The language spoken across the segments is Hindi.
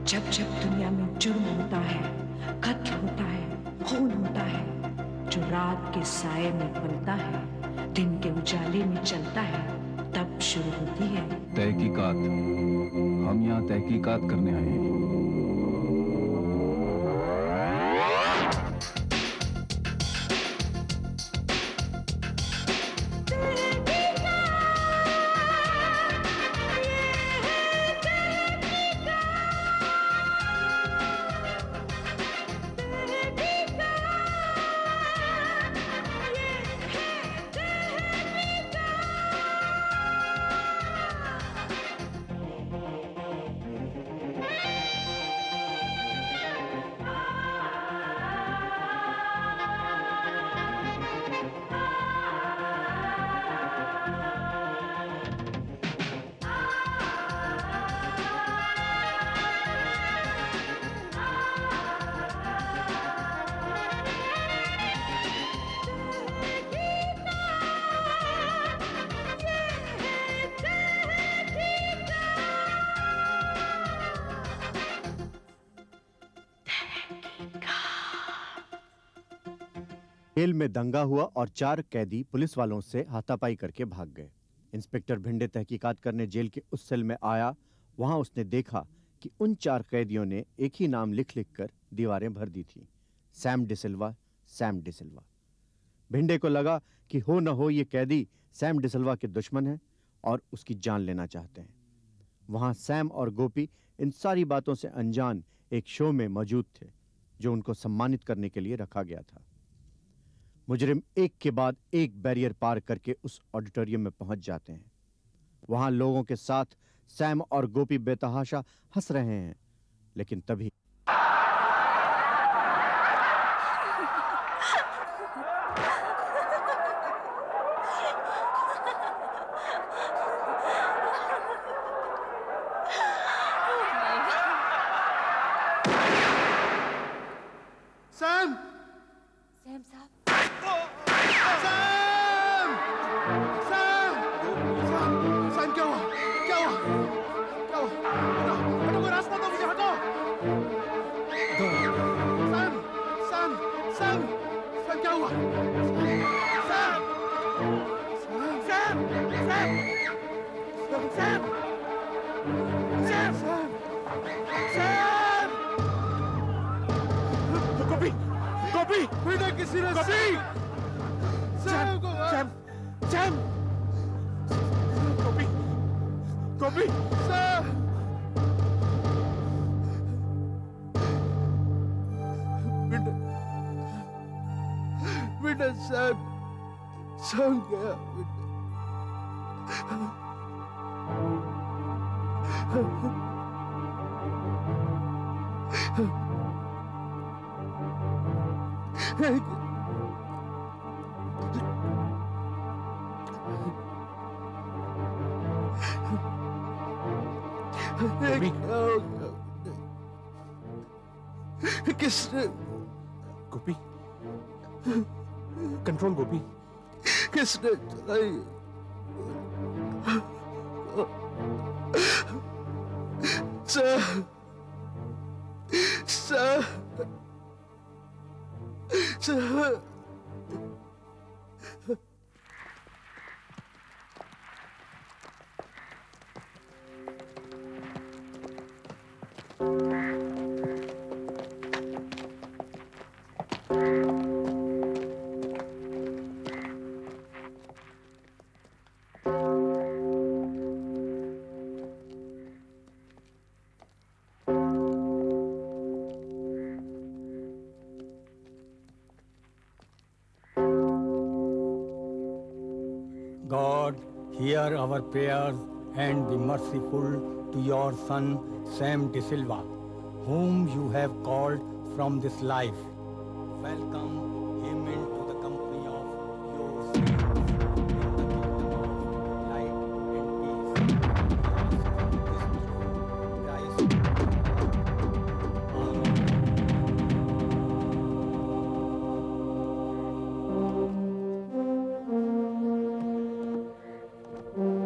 जब जब दुनिया में जुर्म होता है, कत्ल होता है, खून होता है, जो रात के साये में पलता है, दिन के उजाले में चलता है, तब शुरू होती है तहकीकात। हम यहाँ तहकीकात करने आए हैं। जेल में दंगा हुआ और 4 कैदी पुलिस वालों से हाथापाई करके भाग गए। इंस्पेक्टर भिंडे तहकीकात करने जेल के उस सेल में आया। वहां उसने देखा कि उन 4 कैदियों ने एक ही नाम लिख लिख कर दीवारें भर दी थी, सैम डिसिल्वा, सैम डिसिल्वा। भिंडे को लगा कि हो न हो ये कैदी सैम डिसिल्वा के दुश्मन हैं और उसकी जान लेना चाहते हैं। वहां सैम और गोपी इन सारी बातों से अनजान एक शो में मौजूद थे जो उनको सम्मानित करने के लिए रखा गया था। मुजरिम एक के बाद एक बैरियर पार करके उस ऑडिटोरियम में पहुंच जाते हैं। वहां लोगों के साथ सैम और गोपी बेतहाशा हंस रहे हैं, लेकिन तभी सैम! सैम साहब, सैम! सैम! सैम! सैम, क्या हुआ? क्या हुआ? क्या हुआ? हटो! हटो, कोई रास्ता दो मुझे, हटो! सैम! सैम! सैम! सैम, क्या हुआ? Sam! Sam! Sam! Sam! Sam! Sam! Gopi! Gopi! बेटा, किसी ने गोपी! सैम को Sam! Sam! Gopi! Gopi! Sam! बेटा, बेटा, सैम! सैम गया बेटा। किसने गोपी, कंट्रोल गोपी। किसने चलाई? Sir, sir, sir. God, hear our prayers and be merciful to your son Sam De Silva, whom you have called from this life. Welcome him into the company of your saints in the kingdom of light and peace. Yes, this through Christ. Amen.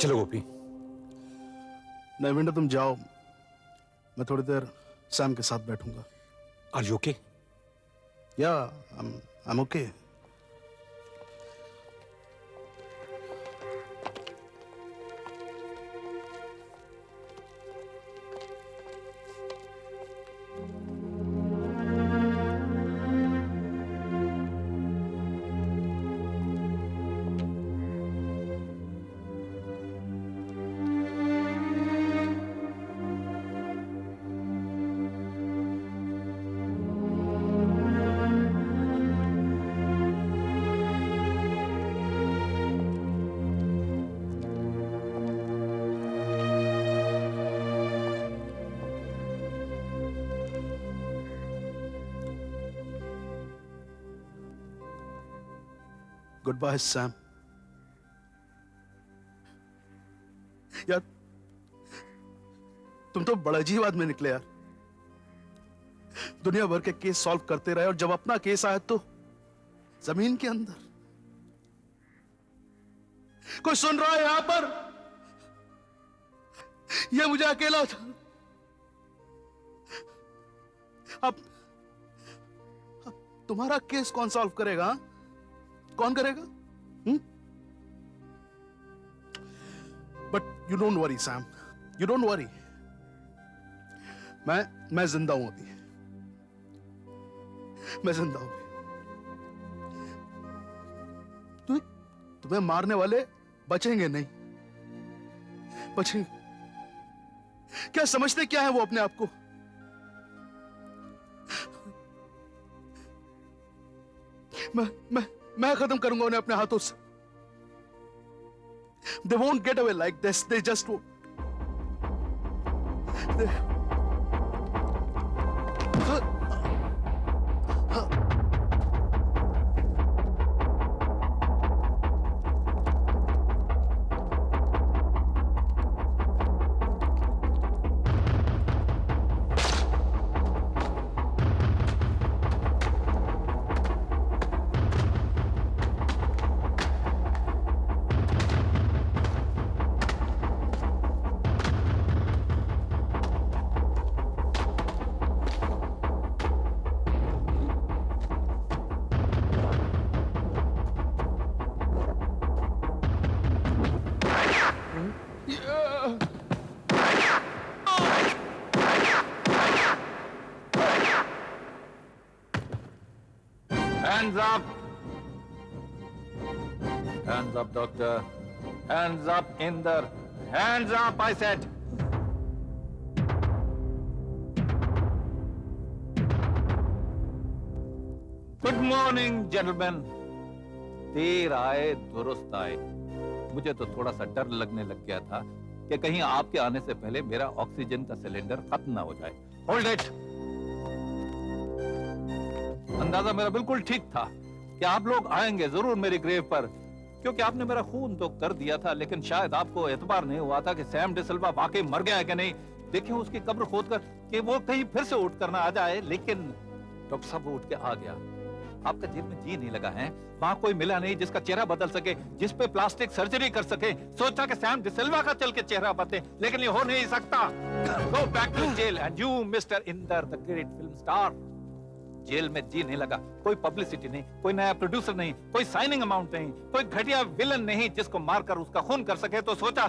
चलो गोपी। नहीं विंडो, तुम जाओ, मैं थोड़ी देर सैम के साथ बैठूंगा। Are you okay? या I am okay. Good bye Sam. यार तुम तो बड़ा अजीब आदमी निकले यार। दुनिया भर के केस सॉल्व करते रहे और जब अपना केस आया तो जमीन के अंदर। कोई सुन रहा है यहां पर? ये मुझे अकेला था। अब तुम्हारा केस कौन सॉल्व करेगा? हा? कौन करेगा? But you don't worry Sam, you don't worry. मैं जिंदा हूं अभी, मैं जिंदा हूं। तुम्हें मारने वाले बचेंगे नहीं, बचेंगे। क्या समझते क्या है वो अपने आप को? मैं खत्म करूंगा उन्हें अपने हाथों से। They won't get away like this. They just won't. Hands up! Hands up, doctor. Hands up, Inder. Hands up, I said. Good morning, gentlemen. देर आए दुरुस्त आए। मुझे तो थोड़ा सा डर लगने लग गया था कि कहीं आपके आने से पहले मेरा ऑक्सीजन का सिलेंडर खत्म ना हो जाए। Hold it. अंदाजा मेरा बिल्कुल ठीक था कि आप लोग आएंगे जरूर मेरी ग्रेव पर, क्योंकि आपने मेरा खून तो कर दिया था, लेकिन शायद आपको एतबार नहीं हुआ था कि सैम डिसिल्वा वाकई मर गया है कि नहीं। देखें उसकी कब्र खोदकर कि वो कहीं फिर से उठ कर ना आ जाए। लेकिन डॉक्टर साहब वो उठ के आ गया। आपका जेल में जी नहीं लगा है, वहां कोई मिला नहीं जिसका चेहरा बदल सके, जिस पे प्लास्टिक सर्जरी कर सके। सोचा कि सैम डिसिल्वा का चल के चेहरा बदले, लेकिन ये हो नहीं सकता। Go back to jail and you mister Inder the great film star. Jail में जी नहीं लगा, कोई पब्लिसिटी नहीं, कोई नया प्रोड्यूसर नहीं, कोई साइनिंग अमाउंट नहीं, कोई घटिया विलन नहीं जिसको मारकर उसका खून कर सके। तो सोचा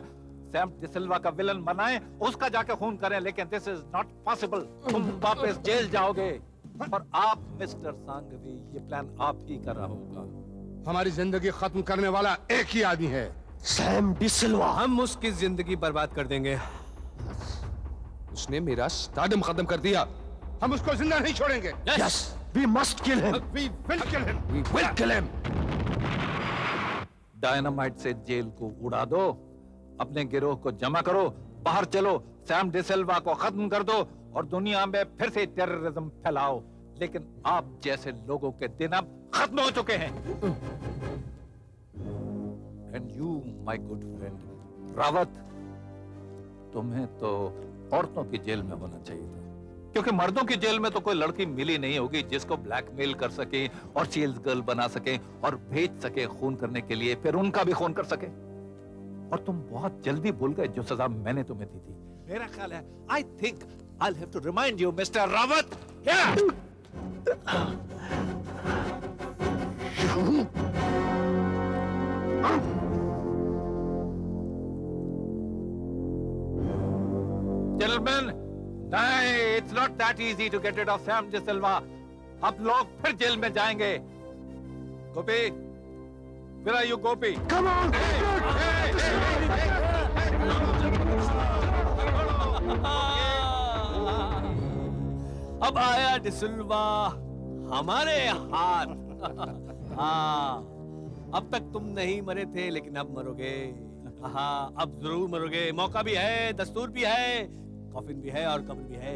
सैम डिसिल्वा का विलन बनाएं, उसका जाके खून करें, लेकिन दिस इज नॉट पॉसिबल। तुम वापस जेल जाओगे और आप मिस्टर सांघवी ये प्लान आप ही कर रहा होगा। हमारी जिंदगी खत्म करने वाला एक ही आदमी है, सैम डिसिल्वा। हम उसकी जिंदगी बर्बाद कर देंगे। उसने मेरा स्टारडम खत्म कर दिया, हम उसको जिंदा नहीं छोड़ेंगे। Yes, we must kill him. We will kill him. We will kill him. Dynamite से जेल को उड़ा दो, अपने गिरोह को जमा करो, बाहर चलो, सैम डिसिल्वा को खत्म कर दो और दुनिया में फिर से टेररिज्म फैलाओ। लेकिन आप जैसे लोगों के दिन अब खत्म हो चुके हैं। And you my good friend Rawat, तुम्हें तो औरतों की जेल में होना चाहिए था, क्योंकि मर्दों की जेल में तो कोई लड़की मिली नहीं होगी जिसको ब्लैकमेल कर सके और सेल्स गर्ल बना सके और भेज सके खून करने के लिए, फिर उनका भी खून कर सके। और तुम बहुत जल्दी भूल गए जो सजा मैंने तुम्हें दी थी। मेरा ख्याल है I think I have to remind you mister Rawat. Gentlemen, नहीं, it's not that easy to get rid of Sam De Silva. अब लोग फिर जेल में जाएंगे। गोपी, where are you, Gopi? Come on! अब आया डिसिल्वा हमारे हाथ। हाँ, अब तक तुम नहीं मरे थे लेकिन अब मरोगे। हाँ, अब जरूर मरोगे। मौका भी है, दस्तूर भी है, कॉफिन भी है और कब्र भी है।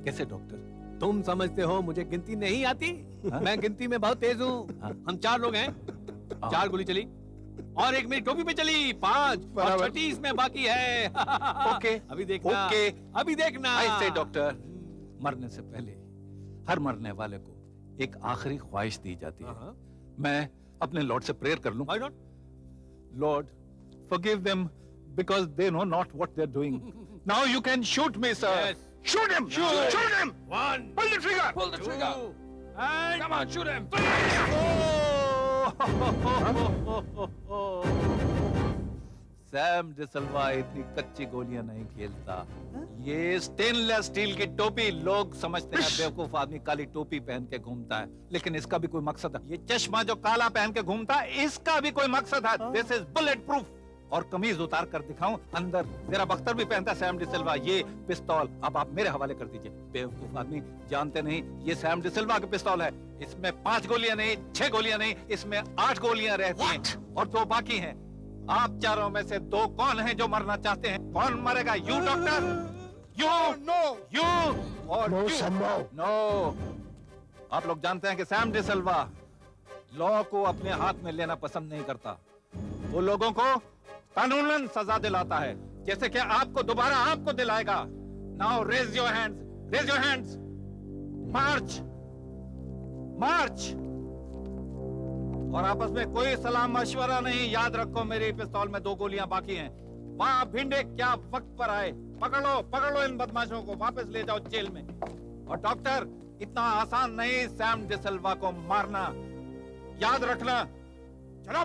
कैसे डॉक्टर? तुम समझते हो मुझे गिनती नहीं आती? मैं गिनती में बहुत तेज हूँ। हम 4 लोग हैं। 4 गोली चली और 1 मेरी टोपी पे चली। 5 और 6 इसमें बाकी है। ओके, अभी देखना। ओके, अभी देखना। ऐसे डॉक्टर, मरने से पहले हर मरने वाले को एक आखिरी ख्वाहिश दी जाती है। मैं अपने लॉर्ड से प्रेयर कर लूं? Why not? Lord, forgive them because they know not what they're doing. Now you can shoot me, sir. Yes. Shoot him! Shoot him! 1, Pull the trigger! pull the trigger. And Come on, shoot him! Sam D'Silva इतनी कच्ची गोलियां नहीं खेलता। ये स्टेनलेस स्टील की टोपी, लोग समझते हैं बेवकूफ आदमी काली टोपी पहन के घूमता है, लेकिन इसका भी कोई मकसद है। ये चश्मा जो काला पहन के घूमता है, इसका भी कोई मकसद है। This is bullet proof. और कमीज उतार कर दिखाऊं, अंदर तेरा बख्तर भी पहनता है सैम डिसिल्वा। ये पिस्तौल अब आप मेरे हवाले कर दीजिए। बेवकूफ आदमी, जानते नहीं ये सैम डिसिल्वा का पिस्तौल है। इसमें 5 गोलियां नहीं, 6 गोलियां नहीं, इसमें 8 गोलियां रहती हैं और 2 बाकी हैं। आप चारों में से 2 कौन हैं जो मरना चाहते हैं? कौन मरेगा? You doctor, you, no, you और No, you. Sam, no. No, आप लोग जानते हैं कि सैम डिसिल्वा लॉ को अपने हाथ में लेना पसंद नहीं करता। वो लोगों को कानूनन सजा दिलाता है, जैसे कि आपको दोबारा आपको दिलाएगा। Now raise your hands, raise your hands, march, march. और आपस में कोई सलाम मशवरा नहीं। याद रखो मेरी पिस्तौल में 2 गोलियां बाकी हैं। वहां भिंडे क्या वक्त पर आए। पकड़ लो इन बदमाशों को, वापस ले जाओ जेल में। और डॉक्टर, इतना आसान नहीं सैम डिसिल्वा को मारना, याद रखना। चलो,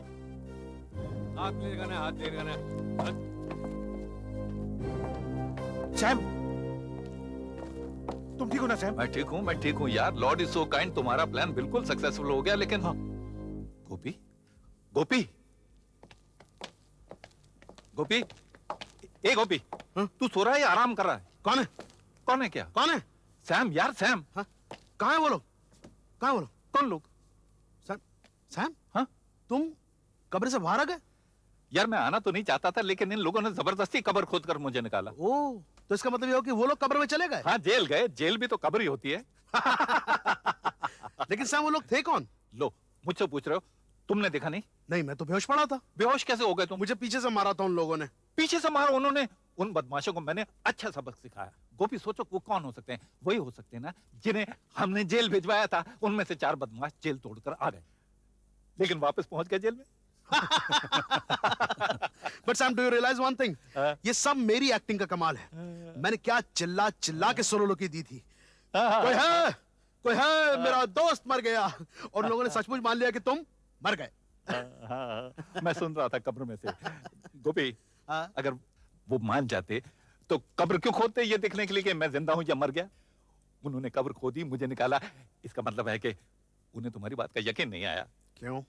हाथ नहीं लगाना, हाथ नहीं लगाना। सैम, तुम ठीक हो ना सैम? मैं ठीक हूँ यार। Lord is so kind. तुम्हारा प्लान बिल्कुल सक्सेसफुल हो गया, लेकिन गोपी, गोपी, गोपी, ए गोपी, तू सो रहा है या आराम कर रहा है? कौन है? कौन है? क्या कौन है? सैम यार, सैम। हाँ? कहाँ है वो लोग? कहाँ है वो लोग? कौन लोग? सैम, सैम, हाँ? तुम कब्र से बाहर आ गए? यार मैं आना तो नहीं चाहता था, लेकिन इन लोगों ने जबरदस्ती कब्र खोद कर मुझे निकाला। ओह, तो इसका मतलब ये हो कि वो लोग कब्र में चले गए? हाँ, जेल गए। जेल भी तो कब्र ही होती है। लेकिन सैम, वो लोग थे कौन? लो, मुझसे पूछ रहे हो? तुमने देखा नहीं? नहीं, मैं तो बेहोश पड़ा था। बेहोश कैसे हो गए तुम? मुझे पीछे से मारा था उन लोगों ने। पीछे से मारा उन्होंने? उन बदमाशों को मैंने अच्छा सबक सिखाया। गोपी, सोचो वो कौन हो सकते हैं? वही हो सकते हैं ना जिन्हें हमने जेल भिजवाया था। उनमें से 4 बदमाश जेल तोड़कर आ गए, लेकिन वापस पहुंच गए जेल में। But Sam, do you realise one thing? ये सब मेरी एक्टिंग का कमाल है। मैंने क्या चिल्ला चिल्ला के सोलोलोकी दी थी। कोई है? कोई है? मेरा दोस्त मर गया। और लोगों ने सचमुच मान लिया कि तुम मर गए। मैं सुन रहा था कब्र में से। गोपी, अगर वो मान जाते तो कब्र क्यों खोदते ये देखने के लिए कि मैं जिंदा हूं या मर गया? उन्होंने कब्र खोदी, मुझे निकाला। इसका मतलब है कि उन्हें तुम्हारी बात का यकीन नहीं आया। क्यों?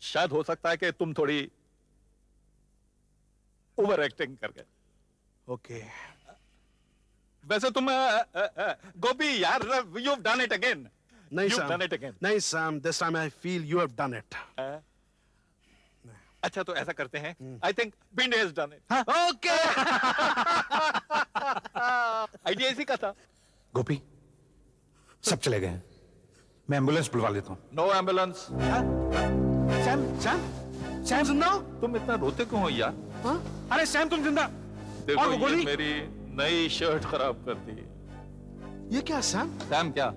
शायद हो सकता है कि तुम थोड़ी ओवर एक्टिंग कर गए। ओके। वैसे तुम गोपी यार, you have done it again. नहीं You've Sam, done it again. नहीं Sam, this time I feel you have done it. अच्छा, तो ऐसा करते हैं। I think Bhinde has done it. Okay. Idea इसी का था। गोपी, सब चले गए हैं। मैं एम्बुलेंस बुलवा लेता हूँ। No ambulance. Sam, Sam, Sam जिंदा हो? तुम इतना रोते क्यों हो यार? हाँ? अरे सैम, तुम जिंदा? देखो, और वो ये गोली? मेरी नई शर्ट खराब कर दी। ये क्या सैम? सैम क्या?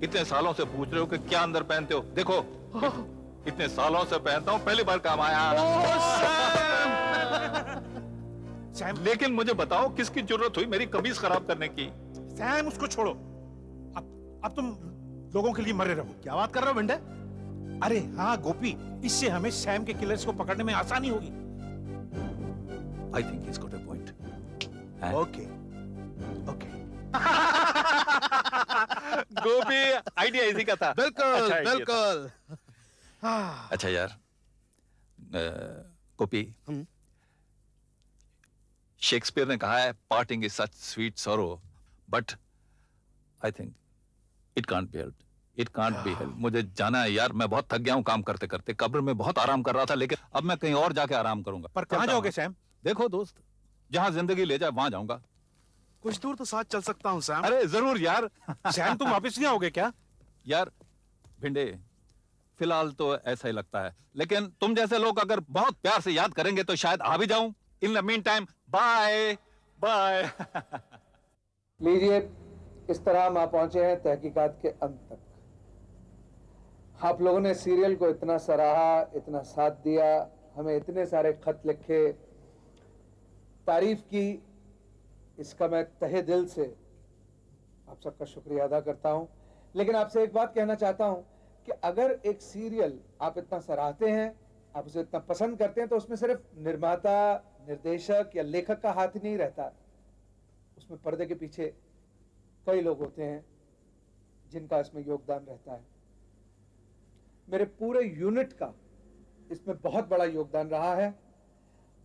इतने सालों से पूछ रहे हो कि क्या अंदर पहनते हो? देखो, इतने सालों से पहनता हूँ, पहली बार काम आया। सैम, लेकिन मुझे बताओ किसकी जरूरत हुई मेरी कमीज खराब करने की? सैम उसको छोड़ो। अब तुम लोगों के लिए मरे रहो। क्या बात कर रहे हो भिंडे? अरे हाँ गोपी, इससे हमें सैम के किलर्स को पकड़ने में आसानी होगी। I think he's got a point. Okay okay, Gopi, idea इसी का था। बिल्कुल अच्छा idea था। बिल्कुल। अच्छा यार, गोपी, शेक्सपियर ने कहा है parting is such sweet sorrow, but I think it can't be helped. It can't be help. मुझे जाना है यार, मैं बहुत थक गया हूं काम करते करते। कब्र में बहुत आराम कर रहा था, लेकिन अब मैं कहीं और जाके आराम करूंगा। पर कहाँ चलता जाओगे हूं। सैम? देखो दोस्त, जहां जिंदगी ले जाए वहां जाऊंगा। कुछ दूर तो साथ चल सकता हूँ सैम। अरे जरूर यार। सैम तुम वापस नहीं आओगे क्या? यार भिंडे, फिलहाल तो ऐसा ही लगता है, लेकिन तुम जैसे लोग अगर बहुत प्यार से याद करेंगे तो शायद आ भी जाऊं। In the meantime, bye bye. लीजिए, इस तरह हम आ पहुंचे हैं तहकीकात के अंत तक। आप लोगों ने सीरियल को इतना सराहा, इतना साथ दिया, हमें इतने सारे खत लिखे, तारीफ की, इसका मैं तहे दिल से आप सबका शुक्रिया अदा करता हूं। लेकिन आपसे एक बात कहना चाहता हूं कि अगर एक सीरियल आप इतना सराहते हैं, आप उसे इतना पसंद करते हैं, तो उसमें सिर्फ निर्माता, निर्देशक या लेखक का हाथ ही नहीं रहता। उसमें पर्दे के पीछे कई लोग होते हैं जिनका इसमें योगदान रहता है। मेरे पूरे यूनिट का इसमें बहुत बड़ा योगदान रहा है,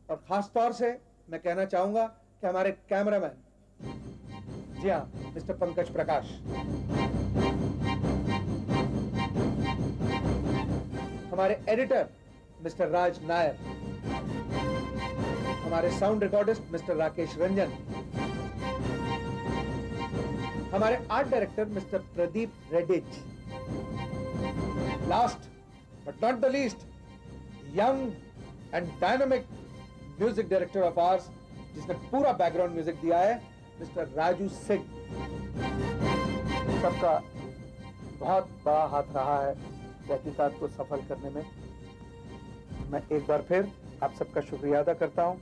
और खास तौर से मैं कहना चाहूंगा कि हमारे कैमरामैन, जी हाँ, मिस्टर पंकज प्रकाश, हमारे एडिटर मिस्टर राज नायर, हमारे sound recordist mister Rakesh Ranjan, हमारे art director mister Pradeep Reddys, last but not the least, young and dynamic music director of ours, जिसने पूरा बैकग्राउंड म्यूजिक दिया है, मिस्टर राजू सिंह। सबका बहुत बड़ा हाथ रहा है तहकीकात को सफल करने में। मैं एक बार फिर आप सबका शुक्रिया अदा करता हूं।